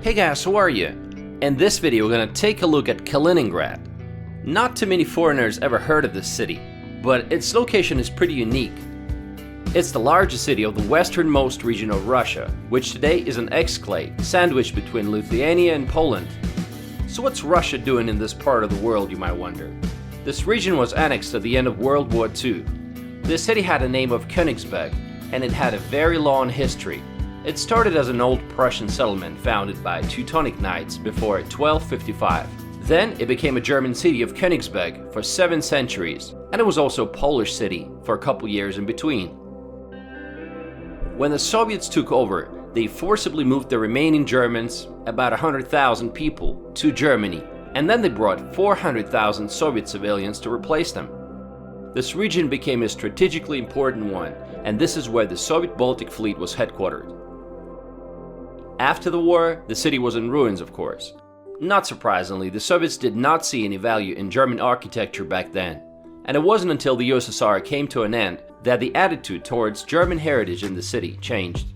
Hey guys, how are you? In this video we're gonna take a look at Kaliningrad. Not too many foreigners ever heard of this city, but its location is pretty unique. It's the largest city of the westernmost region of Russia, which today is an exclave sandwiched between Lithuania and Poland. So what's Russia doing in this part of the world, you might wonder? This region was annexed at the end of World War II. This city had a name of Königsberg, and it had a very long history. It started as an old Prussian settlement founded by Teutonic Knights before 1255. Then it became a German city of Königsberg for 7 centuries, and it was also a Polish city for a couple years in between. When the Soviets took over, they forcibly moved the remaining Germans, about 100,000 people, to Germany, and then they brought 400,000 Soviet civilians to replace them. This region became a strategically important one, and this is where the Soviet Baltic Fleet was headquartered. After the war, the city was in ruins, of course. Not surprisingly, the Soviets did not see any value in German architecture back then, and it wasn't until the USSR came to an end that the attitude towards German heritage in the city changed.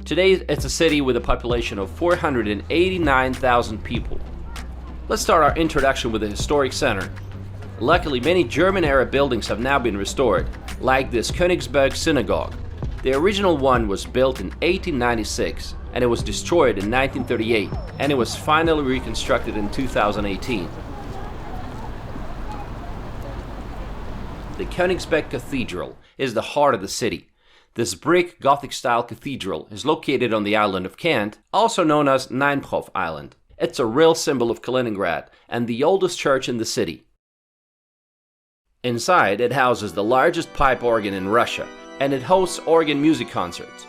Today, it's a city with a population of 489,000 people. Let's start our introduction with the historic center. Luckily, many German-era buildings have now been restored, like this Königsberg synagogue. The original one was built in 1896 and it was destroyed in 1938, and it was finally reconstructed in 2018. The Königsberg Cathedral is the heart of the city. This brick Gothic-style cathedral is located on the island of Kent, also known as Nineprof Island. It's a real symbol of Kaliningrad and the oldest church in the city. Inside, it houses the largest pipe organ in Russia, and it hosts organ music concerts.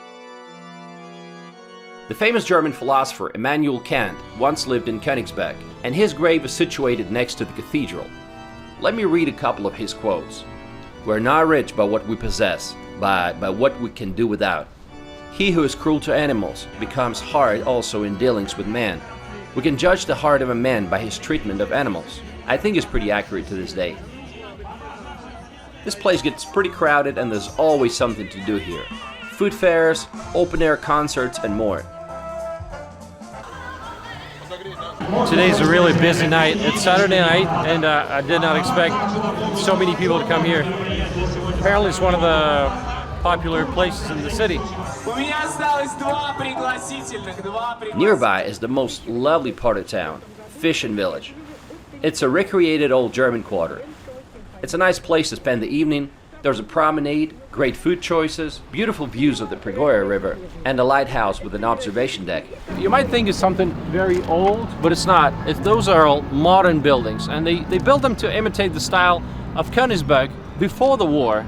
The famous German philosopher Immanuel Kant once lived in Königsberg, and his grave is situated next to the cathedral. Let me read a couple of his quotes. "We're not rich by what we possess, but by what we can do without. He who is cruel to animals becomes hard also in dealings with man. We can judge the heart of a man by his treatment of animals." I think it's pretty accurate to this day. This place gets pretty crowded and there's always something to do here. Food fairs, open-air concerts, and more. Today's a really busy night. It's Saturday night and I did not expect so many people to come here. Apparently it's one of the popular places in the city. Nearby is the most lovely part of town, Fishing Village. It's a recreated old German quarter. It's a nice place to spend the evening. There's a promenade, great food choices, beautiful views of the Pregoya River, and a lighthouse with an observation deck. You might think it's something very old, but it's not. Those are all modern buildings, and they built them to imitate the style of Königsberg before the war.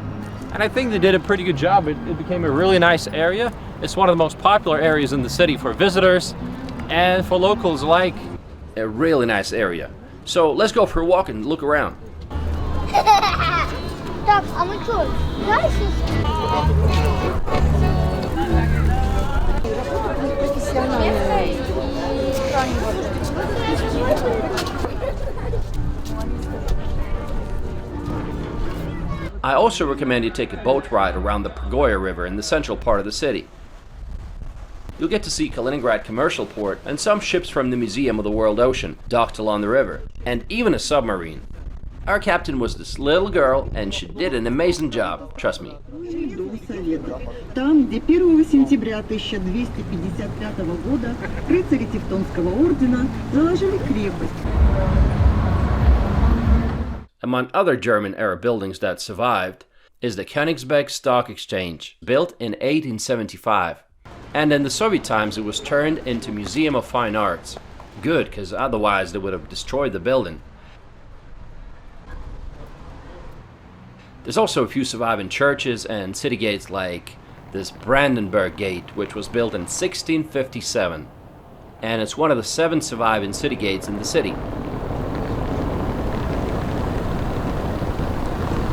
And I think they did a pretty good job. It became a really nice area. It's one of the most popular areas in the city for visitors and for locals alike. A really nice area. So let's go for a walk and look around. Так, а мы что, дальше? I also recommend you take a boat ride around the Pregoya River in the central part of the city. You'll get to see Kaliningrad Commercial Port and some ships from the Museum of the World Ocean docked along the river, and even a submarine. Our captain was this little girl, and she did an amazing job, trust me. Там, где 1 сентября 1255 года рыцари Тевтонского ордена заложили крепость. Among other German-era buildings that survived is the Königsberg Stock Exchange, built in 1875. And in the Soviet times it was turned into Museum of Fine Arts. Good, because otherwise they would have destroyed the building. There's also a few surviving churches and city gates like this Brandenburg Gate, which was built in 1657. And it's one of the 7 surviving city gates in the city.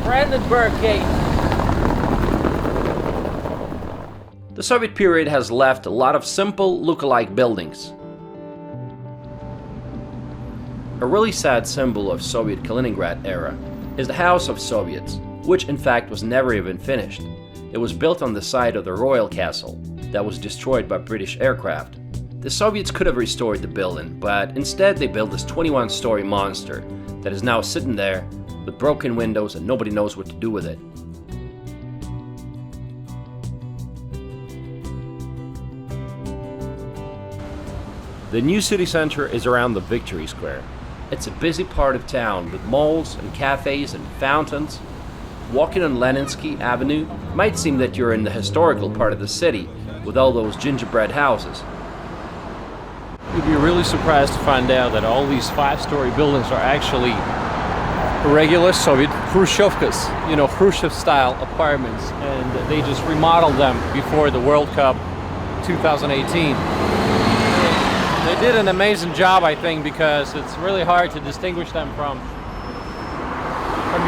Brandenburg Gate. The Soviet period has left a lot of simple look-alike buildings. A really sad symbol of Soviet Kaliningrad era is the House of Soviets, which in fact was never even finished. It was built on the site of the royal castle that was destroyed by British aircraft. The Soviets could have restored the building, but instead they built this 21-story monster that is now sitting there with broken windows and nobody knows what to do with it. The new city center is around the Victory Square. It's a busy part of town with malls and cafes and fountains. Walking on Leninsky Avenue might seem that you're in the historical part of the city with all those gingerbread houses. You'd be really surprised to find out that all these 5-story buildings are actually regular Soviet Khrushchevkas, Khrushchev-style apartments, and they just remodeled them before the World Cup 2018. They did an amazing job, I think, because it's really hard to distinguish them from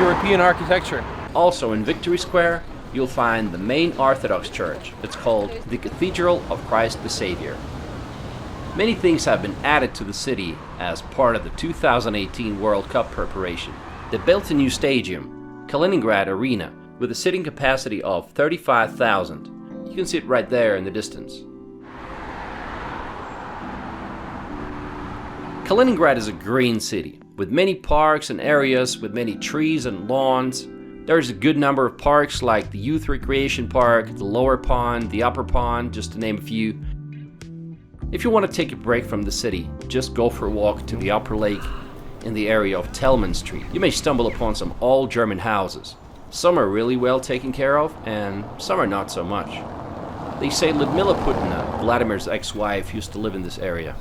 European architecture. Also in Victory Square, you'll find the main Orthodox church. It's called the Cathedral of Christ the Savior. Many things have been added to the city as part of the 2018 World Cup preparation. They built a new stadium, Kaliningrad Arena, with a sitting capacity of 35,000. You can see it right there in the distance. Kaliningrad is a green city, with many parks and areas with many trees and lawns. There's a good number of parks like the Youth Recreation Park, the Lower Pond, the Upper Pond, just to name a few. If you want to take a break from the city, just go for a walk to the Upper Lake in the area of Tellman Street. You may stumble upon some all-German houses. Some are really well taken care of, and some are not so much. They say Lyudmila Putina, Vladimir's ex-wife, used to live in this area.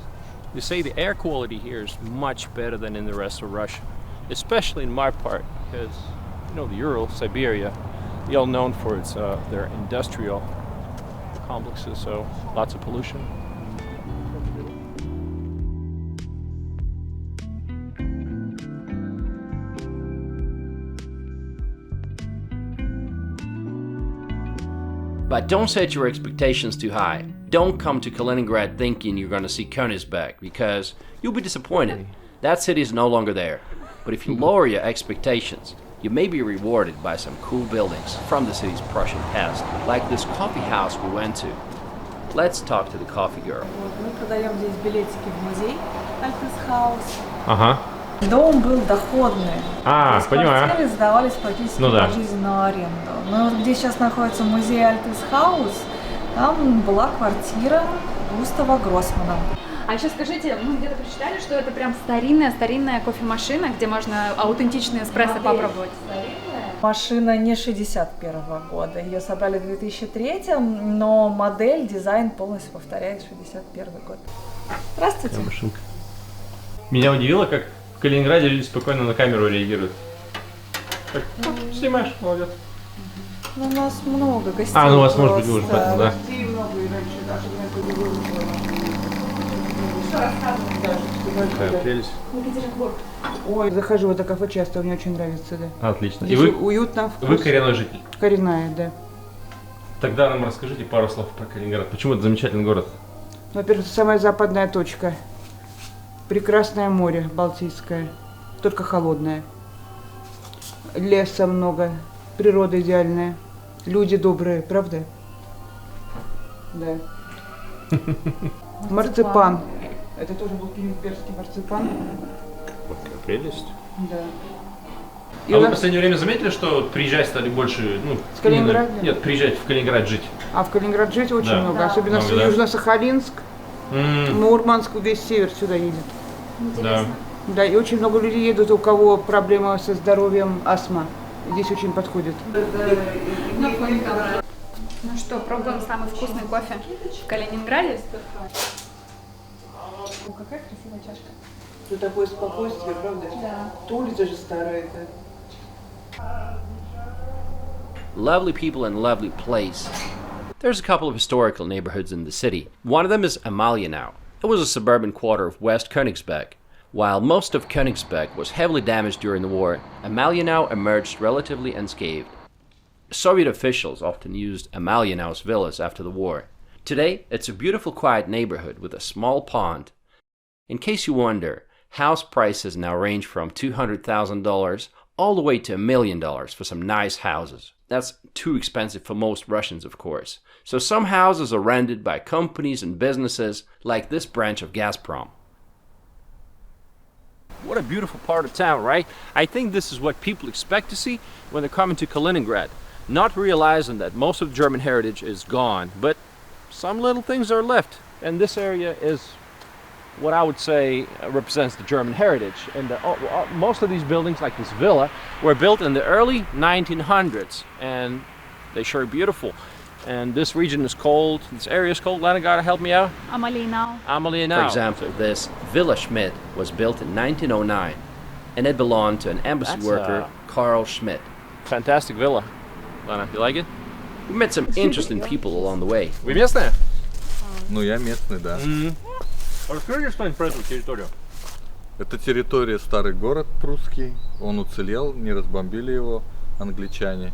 They say the air quality here is much better than in the rest of Russia, especially in my part, because the Ural, Siberia, they're all known for their industrial complexes, so lots of pollution. But don't set your expectations too high. Don't come to Kaliningrad thinking you're going to see Königsberg, because you'll be disappointed. That city is no longer there. But if you lower your expectations, you may be rewarded by some cool buildings from the city's Prussian past, like this coffee house we went to. Let's talk to the coffee girl. Мы продаем здесь билетики в музей Альтес-хаус. Ага. Дом был доходный. То есть понимаю. квартиры сдавались практически Ну да. пожизненную аренду. Но вот где сейчас находится музей Альтес-хаус, там была квартира Густава Гроссмана. А еще скажите, мы где-то прочитали, что это прям старинная кофемашина, где можно аутентичный эспрессо попробовать. Машина не 61-го года, ее собрали в 2003-м, но модель, дизайн полностью повторяет 61-й год. Здравствуйте. Машинка. Меня удивило, как в Калининграде люди спокойно на камеру реагируют. Так, снимаешь, молодец. Ну, у нас много гостей. У вас может быть уже, да. Гостей много, и раньше даже на это не выучила. Что рассказывать? Какая прелесть. Екатеринбург. Ой, захожу в это кафе часто, мне очень нравится, да. Отлично. И Здесь вы уютно, вы вкусно. коренной житель. Коренная, да. Тогда нам расскажите пару слов про Калининград. Почему это замечательный город? Во-первых, это самая западная точка. Прекрасное море Балтийское, только холодное. Леса много, природа идеальная, люди добрые, правда? Да. Марципан. Это тоже был кёнигсбергский марципан. Вот какая прелесть. Да. И А у вы в нас- последнее время заметили, что приезжать стали больше, С Калининграда? Нет, приезжать в Калининград жить. А в Калининград жить очень Да. много, Да. особенно Много, да. Южно-Сахалинск, Мурманск, весь север сюда едет. Да. Да, и очень много людей едут, у кого проблема со здоровьем, астма. Здесь очень подходит. Ну что, пробуем самый вкусный кофе в Калининграде. О, какая красивая чашка. Тут такое спокойствие, правда? Да. Улица же старая. Lovely people and lovely place. There's a couple of historical neighborhoods in the city. One of them is Amalienau. It was a suburban quarter of West Königsberg. While most of Königsberg was heavily damaged during the war, Amalienau emerged relatively unscathed. Soviet officials often used Amalienau's villas after the war. Today, it's a beautiful, quiet neighborhood with a small pond. In case you wonder, house prices now range from $200,000 all the way to $1 million for some nice houses. That's too expensive for most Russians, of course. So some houses are rented by companies and businesses like this branch of Gazprom. What a beautiful part of town, right? I think this is what people expect to see when they're coming to Kaliningrad, not realizing that most of the German heritage is gone, but some little things are left. And this area is what I would say represents the German heritage. And most of these buildings, like this villa, were built in the early 1900s, and they sure are beautiful. And this region is called, this area is called, Lena, gotta help me out? Amalienau. Amalienau. For example, this Villa Schmidt was built in 1909, and it belonged to an embassy That's worker, Carl Schmidt. Fantastic villa. Lena, you like it? We met some interesting people along the way. Вы местная? Ну, я местный, да. Расскажите что-нибудь про эту территорию. Это территория, старый город прусский. Он уцелел, не разбомбили его англичане.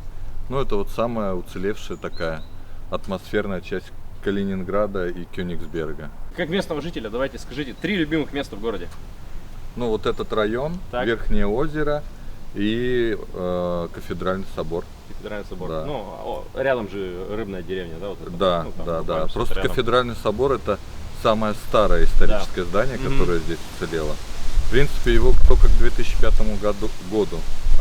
Ну, это вот самая уцелевшая такая атмосферная часть Калининграда и Кёнигсберга. Как местного жителя, давайте скажите 3 любимых места в городе. Ну, вот этот район, Так. Верхнее озеро и Кафедральный собор. Кафедральный собор. Да. Ну, рядом же рыбная деревня, да? Вот это? Да, Ну, там да, да. буквально Просто рядом. Кафедральный собор это самое старое историческое здание, которое здесь уцелело. В принципе, его только к 2005 году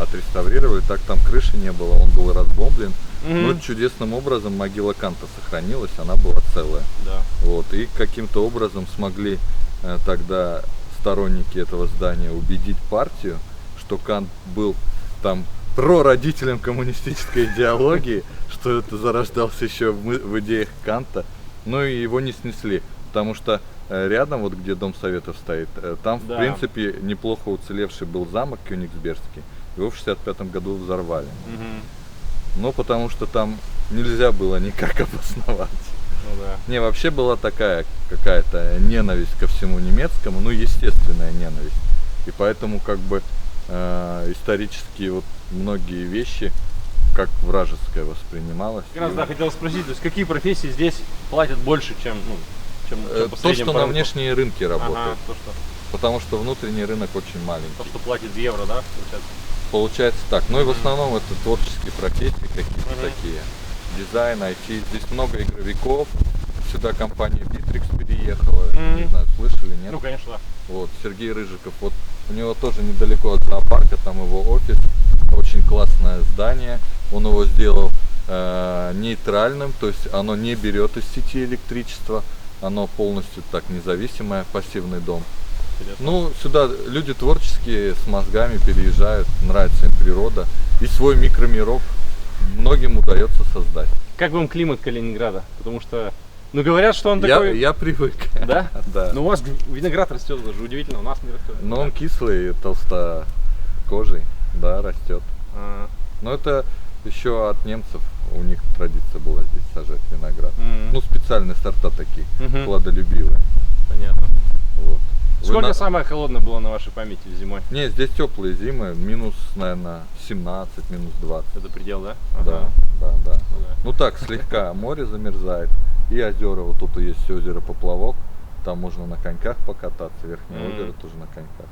отреставрировали, так там крыши не было, он был разбомблен. Но чудесным образом могила Канта сохранилась, она была целая. Да. Вот, и каким-то образом смогли тогда сторонники этого здания убедить партию, что Кант был там прародителем коммунистической идеологии, что это зарождался еще в идеях Канта, но и его не снесли, потому что рядом, вот где Дом Советов стоит, там Да. в принципе неплохо уцелевший был замок Кёнигсбергский, его в 65 году взорвали. Ну, потому что там нельзя было никак обосновать. Ну да. Не, вообще была такая какая-то ненависть ко всему немецкому, ну, естественная ненависть. И поэтому как бы исторически вот многие вещи как вражеское воспринималось. Как раз, И да, хотел спросить, то есть какие профессии здесь платят больше, чем, ну, чем по то, среднему что на рынку? внешние рынки работает. Ага, то, что, Потому что внутренний рынок очень маленький. то, что платит в евро, да, получается? Получается так. Ну и в основном это творческие профессии какие-то такие. Дизайн, IT. Здесь много игровиков. Сюда компания Bittrex переехала. Не знаю, слышали, нет? Ну, конечно, да. Вот, Сергей Рыжиков. Вот у него тоже недалеко от зоопарка, там его офис. Очень классное здание. Он его сделал нейтральным, то есть оно не берет из сети электричества. Оно полностью так независимое, пассивный дом. Интересно. Ну, сюда люди творческие с мозгами переезжают, нравится им природа. И свой микромирок многим удается создать. Как вам климат Калининграда? Потому что, ну, говорят, что он такой... Я привык. Да? Да. Ну, у вас виноград растет даже удивительно, у нас не растет. Но он кислый, толстокожий, да, растет. А, Но это еще от немцев, у них традиция была здесь сажать виноград. Мгм. Ну, специальные сорта такие, Мгм. плодолюбивые. понятно. Вот. Вы Сколько самое холодное было на вашей памяти зимой? Не, здесь теплые зимы, минус, наверное, 17, минус 20. Это предел, да? Да, да, да. Ну да. Ну так, слегка море замерзает. И озера, вот тут есть озеро Поплавок, там можно на коньках покататься, Верхнее озеро тоже на коньках.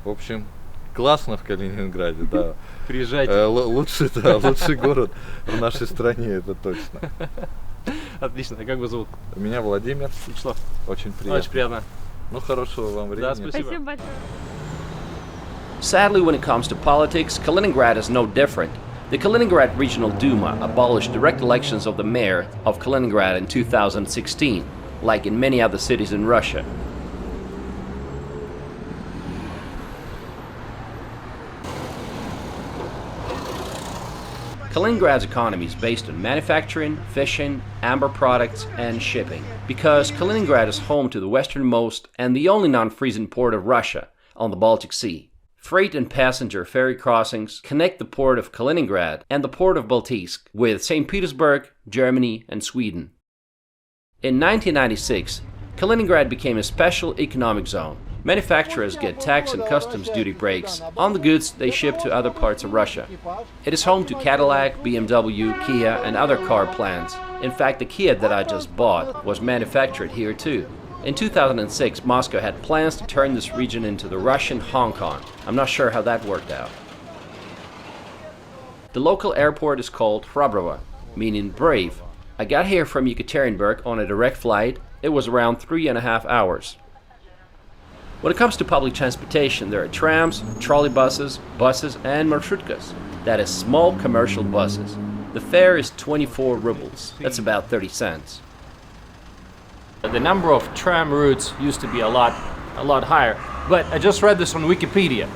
В общем, классно в Калининграде, да. Приезжайте. Лучший, да, лучший город в нашей стране, это точно. Отлично. А как вас зовут? Меня Владимир, Вячеслав. очень приятно. Очень приятно. Ну, хорошего вам времени. Да, спасибо. Спасибо большое. Sadly, when it comes to politics, Kaliningrad is no different. The Kaliningrad Regional Duma abolished direct elections of the mayor of Kaliningrad in 2016, like in many other cities in Russia. Kaliningrad's economy is based on manufacturing, fishing, amber products, and shipping, because Kaliningrad is home to the westernmost and the only non-freezing port of Russia on the Baltic Sea. Freight and passenger ferry crossings connect the port of Kaliningrad and the port of Baltisk with St. Petersburg, Germany, and Sweden. In 1996, Kaliningrad became a special economic zone. Manufacturers get tax and customs duty breaks on the goods they ship to other parts of Russia. It is home to Cadillac, BMW, Kia, and other car plants. In fact, the Kia that I just bought was manufactured here too. In 2006, Moscow had plans to turn this region into the Russian Hong Kong. I'm not sure how that worked out. The local airport is called Hrabrova, meaning brave. I got here from Yekaterinburg on a direct flight. It was around 3.5 hours. When it comes to public transportation, there are trams, trolleybuses, buses, and marshutkas. That is small commercial buses. The fare is 24 rubles. That's about 30 cents. The number of tram routes used to be a lot higher, but I just read this on Wikipedia.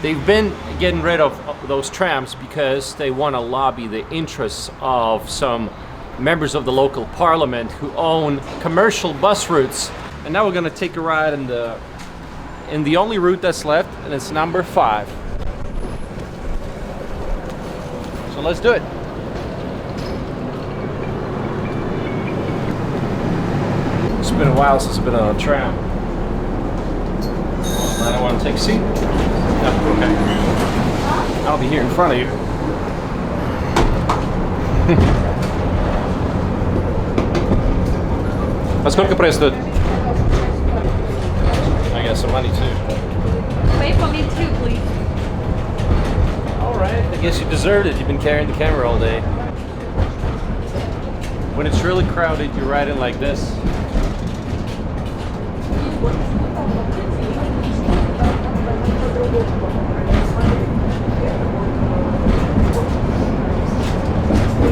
They've been getting rid of those trams because they want to lobby the interests of some members of the local parliament who own commercial bus routes. And now we're going to take a ride in the only route that's left, and it's number 5. So let's do it. It's been a while since I've been on a tram. I don't want to take a seat. No, okay. I'll be here in front of you. А сколько прайс стоит? I got some money too. Pay for me too, please. Alright, I guess you deserved it. You've been carrying the camera all day. When it's really crowded, you ride in like this.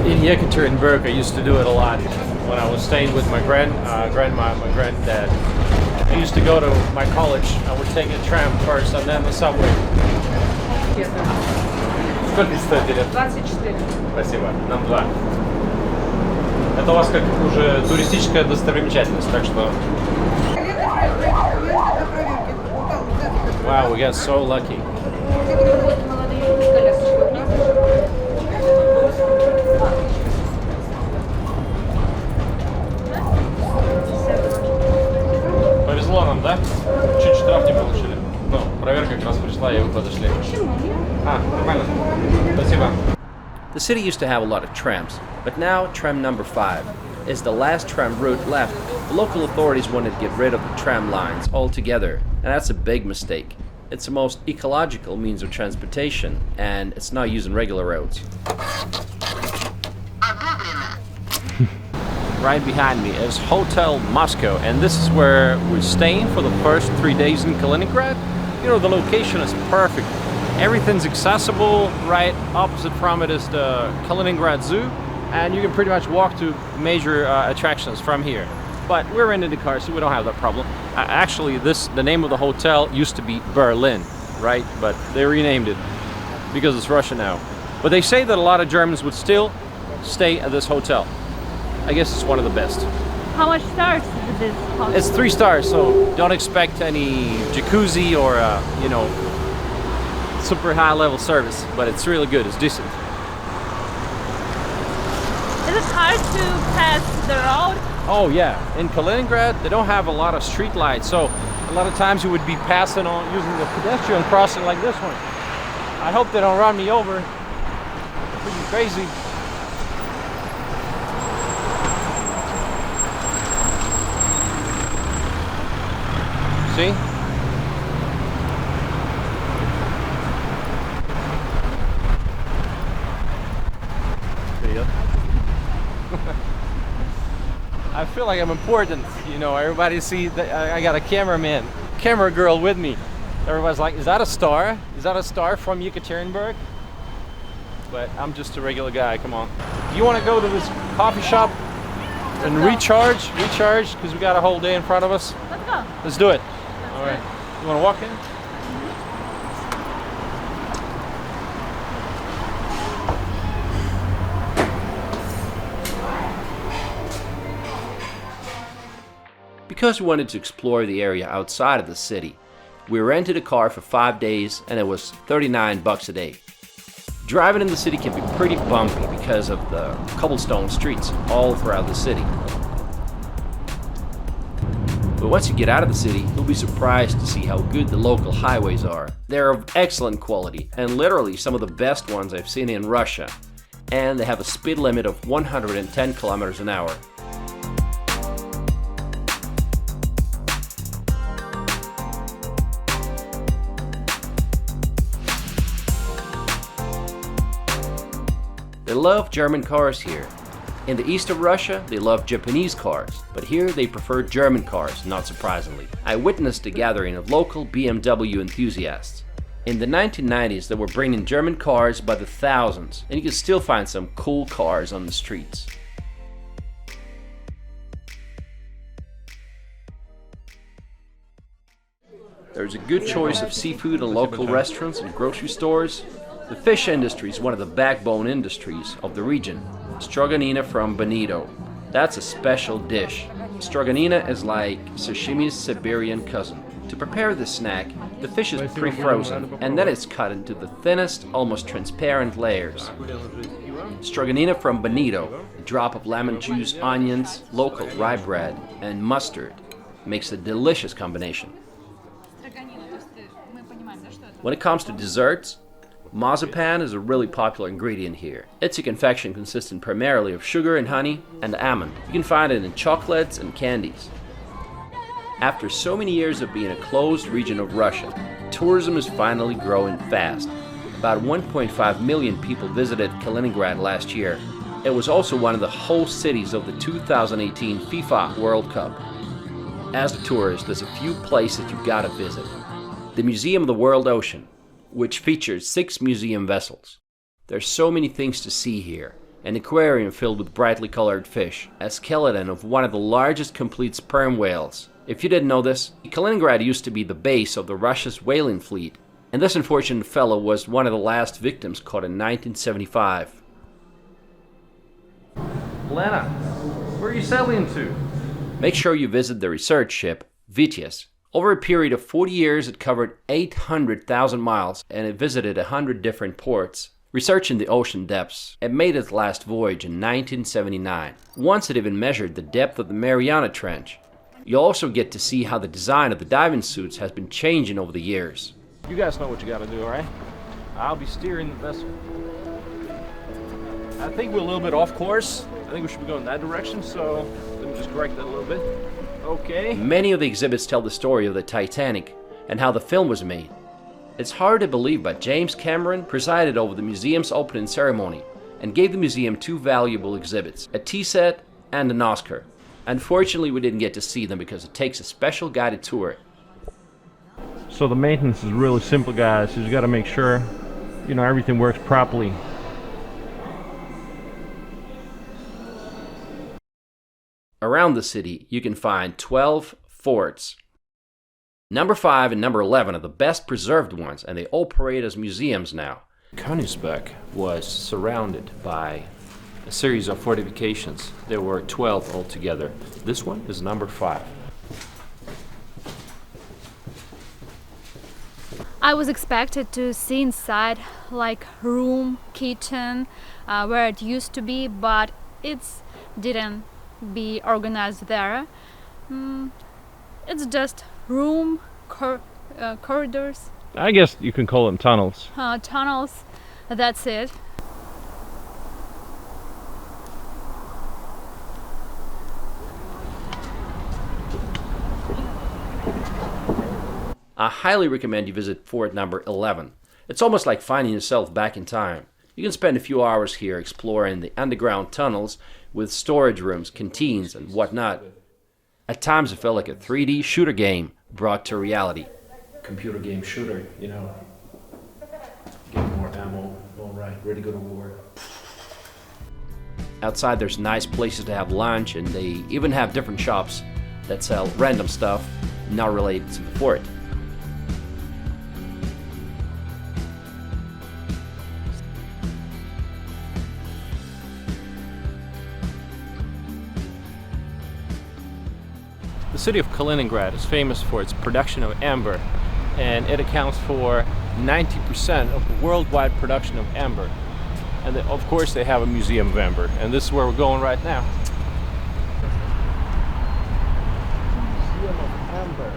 In Yekaterinburg, I used to do it a lot when I was staying with my grandma and my granddad. I used to go to my college. I would take a tram first and then the subway. Сколько стоит билет? 24. Спасибо. Нам 2. Это у вас как уже туристическая достопримечательность, так что... Wow, we got so lucky. Повезло нам, да? Чуть штраф не получили. Ну, проверка как раз пришла, и вы подошли. Нормально. Спасибо. The city used to have a lot of trams, but now tram number 5 is the last tram route left. The local authorities wanted to get rid of the tram lines altogether, and that's a big mistake. It's the most ecological means of transportation, and it's not using regular roads. Right behind me is Hotel Moscow, and this is where we're staying for the first 3 days in Kaliningrad. You know, the location is perfect. Everything's accessible. Right opposite from it is the Kaliningrad Zoo, and you can pretty much walk to major attractions from here. But we're renting the car, so we don't have that problem. Actually, the name of the hotel used to be Berlin, right? But they renamed it because it's Russia now. But they say that a lot of Germans would still stay at this hotel. I guess it's one of the best. How much stars is this hotel? It's 3 stars, so don't expect any jacuzzi or you know, super high level service, but it's really good. It's decent. Is it hard to pass the road? Oh yeah, in Kaliningrad they don't have a lot of street lights, so a lot of times you would be passing on using the pedestrian crossing like this one. I hope they don't run me over. It's pretty crazy. See? I feel like I'm important, you know, everybody see that I got a camera girl with me. Everybody's like, is that a star? Is that a star from Yekaterinburg? But I'm just a regular guy, come on. You want to go to this coffee shop and recharge, because we got a whole day in front of us? Let's go. Let's do it. All right. You want to walk in? Because we wanted to explore the area outside of the city, we rented a car for 5 days and it was 39 bucks a day. Driving in the city can be pretty bumpy because of the cobblestone streets all throughout the city. But once you get out of the city, you'll be surprised to see how good the local highways are. They're of excellent quality and literally some of the best ones I've seen in Russia. And they have a speed limit of 110 kilometers an hour. They love German cars here. In the east of Russia, they love Japanese cars, but here they prefer German cars, not surprisingly. I witnessed a gathering of local BMW enthusiasts. In the 1990s, they were bringing German cars by the thousands, and you can still find some cool cars on the streets. There's a good choice of seafood in local restaurants and grocery stores. The fish industry is one of the backbone industries of the region. Stroganina from Bonito. That's a special dish. Stroganina is like sashimi's Siberian cousin. To prepare this snack, the fish is pre-frozen and then it's cut into the thinnest, almost transparent layers. Stroganina from Bonito, a drop of lemon juice, onions, local rye bread, and mustard makes a delicious combination. When it comes to desserts, marzipan is a really popular ingredient here. It's a confection consisting primarily of sugar and honey and almond. You can find it in chocolates and candies. After so many years of being a closed region of Russia, tourism is finally growing fast. About 1.5 million people visited Kaliningrad last year. It was also one of the host cities of the 2018 FIFA World Cup. As a tourist, there's a few places you've got to visit. The Museum of the World Ocean, which features 6 museum vessels. There's so many things to see here. An aquarium filled with brightly colored fish, a skeleton of one of the largest complete sperm whales. If you didn't know this, Kaliningrad used to be the base of the Russia's whaling fleet, and this unfortunate fellow was one of the last victims caught in 1975. Lena, where are you sailing to? Make sure you visit the research ship, Vityaz. Over a period of 40 years, it covered 800,000 miles and it visited 100 different ports, researching the ocean depths. It made its last voyage in 1979. Once it even measured the depth of the Mariana Trench. You'll also get to see how the design of the diving suits has been changing over the years. You guys know what you gotta do, alright? I'll be steering the vessel. I think we're a little bit off course. I think we should be going that direction, so let me just correct that a little bit. Okay. Many of the exhibits tell the story of the Titanic and how the film was made. It's hard to believe, but James Cameron presided over the museum's opening ceremony and gave the museum 2 valuable exhibits, a tea set and an Oscar. Unfortunately, we didn't get to see them because it takes a special guided tour. So the maintenance is really simple, guys. You just gotta make sure, everything works properly. Around the city, you can find 12 forts. Number 5 and number 11 are the best preserved ones, and they operate as museums now. Königsberg was surrounded by a series of fortifications. There were 12 altogether. This one is number 5. I was expected to see inside like room, kitchen, where it used to be, but it didn't be organized there. It's just room, corridors. I guess you can call them tunnels. Tunnels, that's it. I highly recommend you visit fort number 11. It's almost like finding yourself back in time. You can spend a few hours here exploring the underground tunnels with storage rooms, canteens, and whatnot. At times it felt like a 3D shooter game brought to reality. Computer game shooter, Get more ammo, all right, ready to go to war. Outside there's nice places to have lunch, and they even have different shops that sell random stuff not related to the fort. The city of Kaliningrad is famous for its production of amber, and it accounts for 90% of the worldwide production of amber. And of course they have a museum of amber, and this is where we're going right now. Museum of Amber.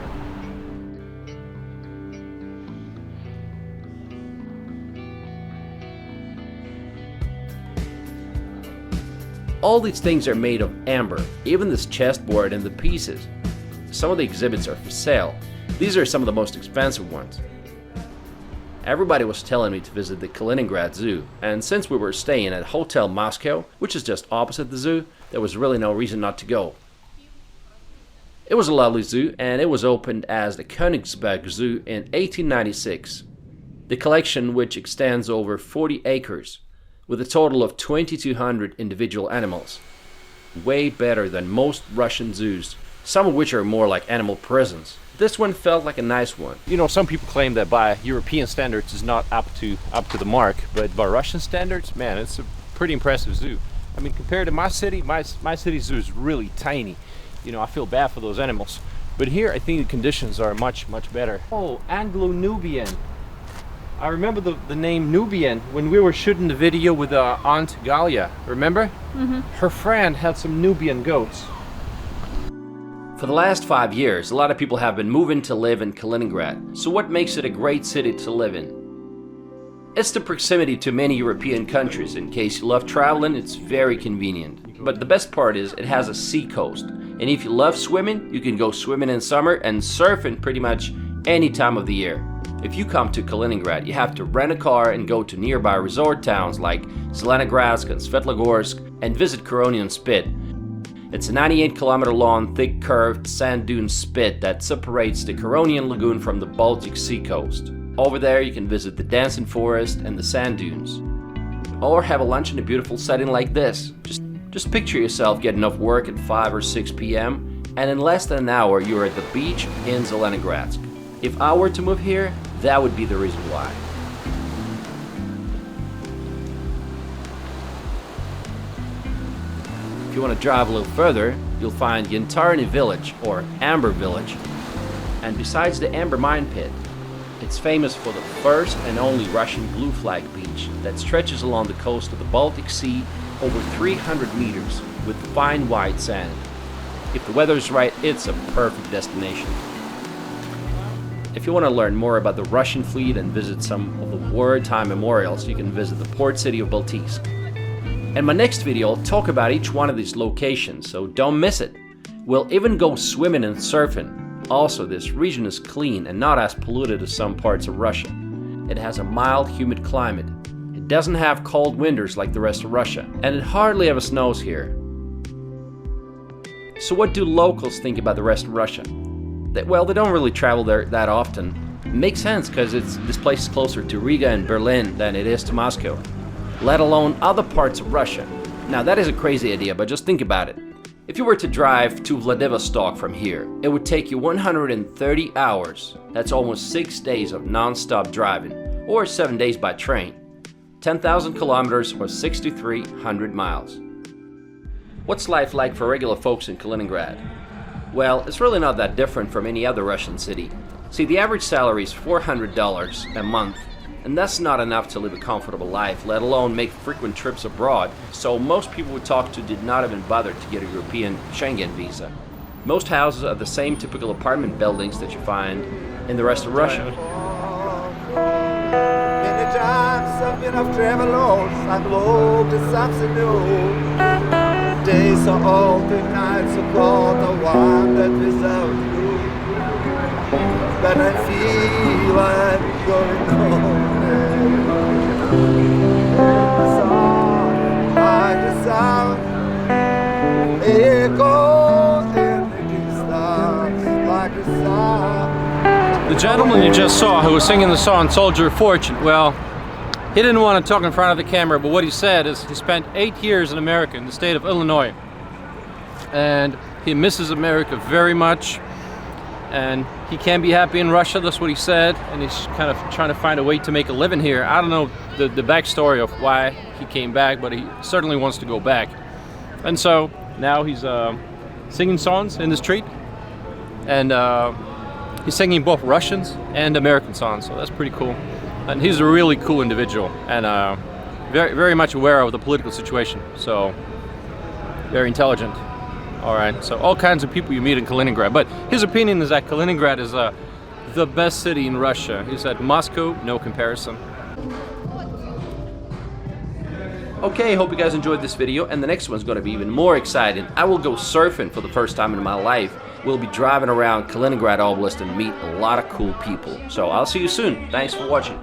All these things are made of amber, even this chessboard and the pieces. Some of the exhibits are for sale. These are some of the most expensive ones. Everybody was telling me to visit the Kaliningrad Zoo, and since we were staying at Hotel Moscow, which is just opposite the zoo, there was really no reason not to go. It was a lovely zoo, and it was opened as the Königsberg Zoo in 1896. The collection, which extends over 40 acres, with a total of 2,200 individual animals. Way better than most Russian zoos, some of which are more like animal prisons. This one felt like a nice one. You know, some people claim that by European standards it's not up to the mark, but by Russian standards, man, it's a pretty impressive zoo. I mean, compared to my city, my city zoo is really tiny. You know, I feel bad for those animals. But here, I think the conditions are much better. Oh, Anglo-Nubian. I remember the name Nubian when we were shooting the video with Aunt Galia. Remember? Mm-hmm. Her friend had some Nubian goats. For the last 5 years, a lot of people have been moving to live in Kaliningrad. So what makes it a great city to live in? It's the proximity to many European countries. In case you love traveling, it's very convenient. But the best part is it has a sea coast. And if you love swimming, you can go swimming in summer and surfing pretty much any time of the year. If you come to Kaliningrad, you have to rent a car and go to nearby resort towns like Zelenogradsk and Svetlogorsk and visit Curonian Spit. It's a 98-kilometer long, thick curved sand dune spit that separates the Curonian Lagoon from the Baltic Sea coast. Over there you can visit the dancing forest and the sand dunes. Or have a lunch in a beautiful setting like this. Just picture yourself getting off work at 5 or 6 p.m. and in less than an hour you're at the beach in Zelenogradsk. If I were to move here, that would be the reason why. If you want to drive a little further, you'll find Yantarny Village, or Amber Village. And besides the Amber mine pit, it's famous for the first and only Russian blue flag beach that stretches along the coast of the Baltic Sea over 300 meters with fine white sand. If the weather's right, it's a perfect destination. If you want to learn more about the Russian fleet and visit some of the wartime memorials, you can visit the port city of Baltijsk. In my next video, I'll talk about each one of these locations, so don't miss it. We'll even go swimming and surfing. Also, this region is clean and not as polluted as some parts of Russia. It has a mild, humid climate. It doesn't have cold winters like the rest of Russia, and it hardly ever snows here. So what do locals think about the rest of Russia? Well, they don't really travel there that often. It makes sense because this place is closer to Riga and Berlin than it is to Moscow, let alone other parts of Russia. Now that is a crazy idea, but just think about it. If you were to drive to Vladivostok from here, it would take you 130 hours. That's almost 6 days of non-stop driving, or 7 days by train. 10,000 kilometers or 6,300 miles. What's life like for regular folks in Kaliningrad? Well, it's really not that different from any other Russian city. See, the average salary is $400 a month, and that's not enough to live a comfortable life, let alone make frequent trips abroad, so most people we talked to did not even bother to get a European Schengen visa. Most houses are the same typical apartment buildings that you find in the rest of Russia. Many times I've been off travel and walked to something new. Days are old, the nights are cold, I wandered without you. But I feel I'm going home. The gentleman you just saw who was singing the song Soldier of Fortune, well, he didn't want to talk in front of the camera, but what he said is he spent 8 years in America, in the state of Illinois. And he misses America very much. And he can't be happy in Russia, that's what he said. And he's kind of trying to find a way to make a living here. I don't know the backstory of why he came back, but he certainly wants to go back. And so now he's singing songs in the street. And he's singing both Russians and American songs, so that's pretty cool. And he's a really cool individual and very, very much aware of the political situation, so very intelligent. All right, so all kinds of people you meet in Kaliningrad, but his opinion is that Kaliningrad is the best city in Russia. He said Moscow, no comparison. Okay, hope you guys enjoyed this video, and the next one's going to be even more exciting. I will go surfing for the first time in my life. We'll be driving around Kaliningrad Oblast and meet a lot of cool people. So I'll see you soon. Thanks for watching.